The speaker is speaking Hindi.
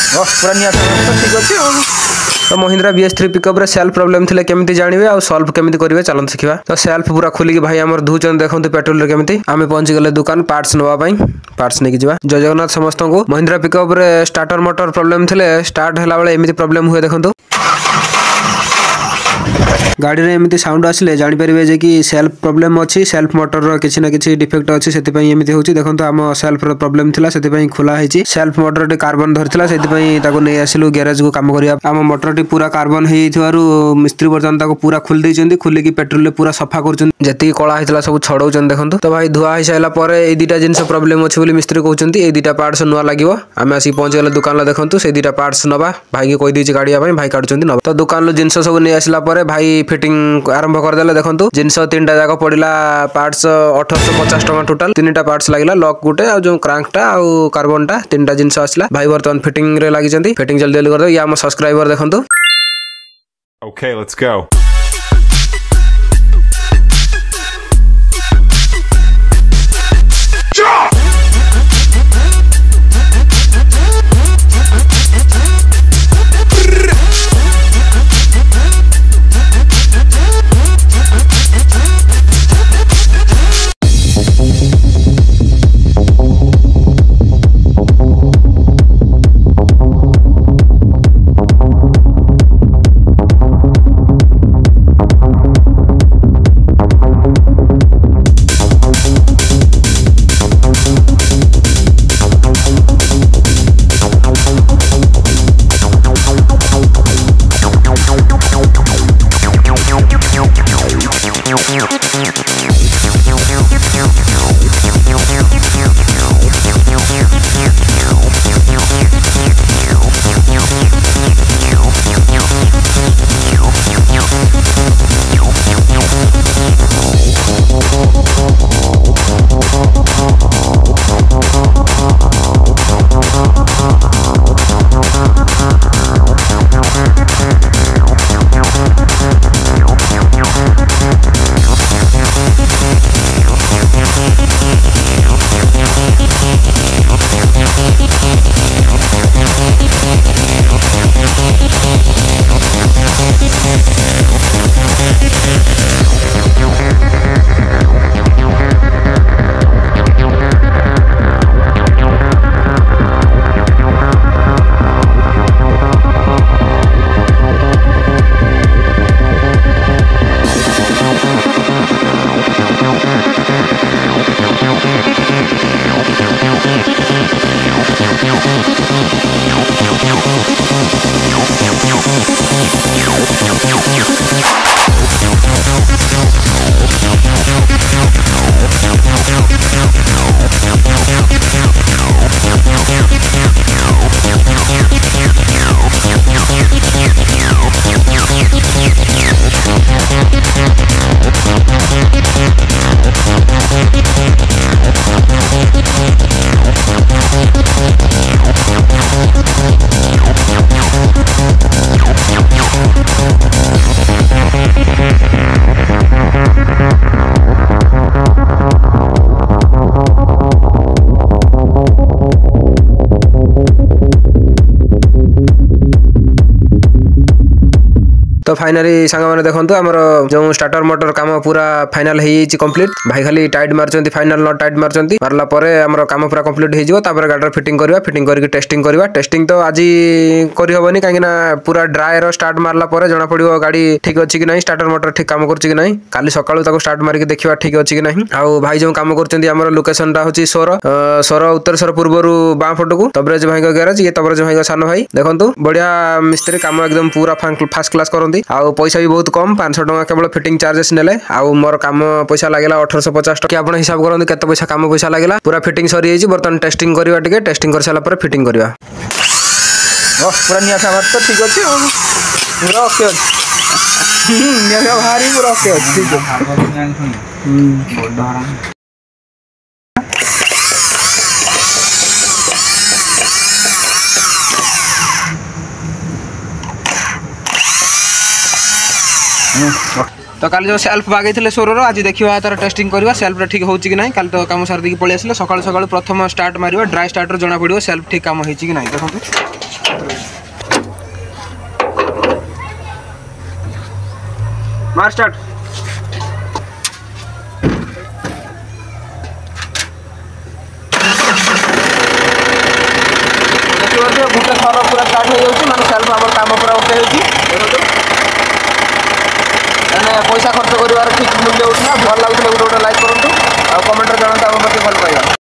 पूरा निया ठीक अच्छे। तो महिंद्रा BS3 पिकअप रे सेल्फ प्रॉब्लम थिले केमिति जानिबे आ सॉल्व केमिति करिवे चलन सिखिबा। तो सेल्फ पूरा खोलिक भाई हमर धुचन देखंतु पेट्रोल रे केमिति आमे पहुंची गले दुकान पार्ट्स नवा पई पार्ट्स नेकी जिबा। जय जगन्नाथ समस्त को। महिंद्रा पिकअप रे स्टार्टर मोटर प्रॉब्लम थिले स्टार्ट हैला बेले एमिति प्रॉब्लम हुए देखंतु गाड़ी रे एमिति साउंड आसिले जानि परिबे जे कि सेल्फ प्रॉब्लम अछि सेल्फ मोटर रो किछि ना किछि डिफेक्ट अछि सेति पई एमिति होछि। देखंतु हम सेल्फ रो प्रॉब्लम थिला सेति पई खुला हेछि सेल्फ मोटर टे कार्बन धरथिला सेति पई ताको नै आसिलु गैरेज को काम करिया। हम मोटर टी पूरा कार्बन हेइ थिवारु मिस्त्री वर्तन ताको पूरा खुल दैचंदी खुली की पेट्रोल ले पूरा सफा करचंदी जति कळा हेतला सब छडौचन। देखंतु तो भाई धुआ हे साइला परे ए दिटा जिंस प्रॉब्लम अछि बोली मिस्त्री कहउचंदी ए दिटा पार्ट्स नुवा लागिवो। आमे आसी पहुंच गेले दुकान ला देखंतु से दिटा पार्ट्स नबा भाई के कहि दैछि गाड़िया पई भाई काडुचंदी नबा। तो दुकान लो जिंस सब नै आसिला परे भाई फिटिंग आरंभ कर देले। देखंतु जिंस तीनटा जाक पडिला पार्ट्स 1850 टका टोटल तीनटा पार्ट्स लागिला लॉक गुटे आ जो क्रांकटा आ कार्बनटा तीनटा जिंस आसिला भाई वर्तमान फिटिंग रे लागि जंती फिटिंग जल्दी जल्दी कर दो। या हम सब्सक्राइबर देखंतु। Okay, let's go. तो फाइनली सांग माने देखंतु हमर जो स्टार्टर मोटर काम पूरा फाइनल हे छि कंप्लीट भाई खाली टाइट मारचंती फाइनल नॉट टाइट मारचंती मारला परे हमर काम पूरा कंप्लीट हे जिवो तापर गाडर फिटिंग करके टेस्टिंग तो आज करि होबनी काहे ना पूरा ड्राई रो स्टार्ट मारला परे जणा पडियो गाड़ी ठीक अछि कि नहीं स्टार्टर मोटर ठीक काम करछि कि नहीं काली सकाळू ताको स्टार्ट मार के देखिबा ठीक अछि कि नहीं। आ भाई जो काम करचंती हमर लोकेशन ता होछि सोर उत्तर सर पूर्वरु बां फटकू तबरेज भाई को गैरेज ये तबरेज भाई को सान भाई देखंतु बढ़िया मिस्त्री काम एकदम पूरा फर्स्ट क्लास करंती आ पैसा भी बहुत कम 500 टका केवल फिटिंग चार्जेस नेले आ मोर काम पैसा लागला 1850 टका आपण हिसाब करंतु केते पैसा काम पैसा लागला पूरा फिटिंग सरी जाई बर्तन टेस्टिंग करबा टिके टेस्टिंग कर साला पर फिटिंग करबा पूरा निया सामान तो ठीक अछि पूरा ओके अछि निया भारी पूरा ओके अछि ठीक है। तो काली जो सेल्फ बागे थे सोर आज देखा तार टेस्टिंग करवा सेल्फ ठीक होची कि नहीं काली तो काम सारी पलि आसिले सकाल सकाल प्रथम स्टार्ट मारिबा ड्राई स्टार्टर जना पड़ो सेल्फ ठीक काम होची कि नहीं देखो मार स्टार्ट गुटे थर पूरा स्टार्ट हो जाऊँ मैंने सेल्फ आम कम पूरा ओके देखो मैंने पैसा खर्च कर ठीक मूल्य उठा भल लगे गोटे गोटे लाइक करूँ और कमेंट जानते आम प्रति भल पाइबा।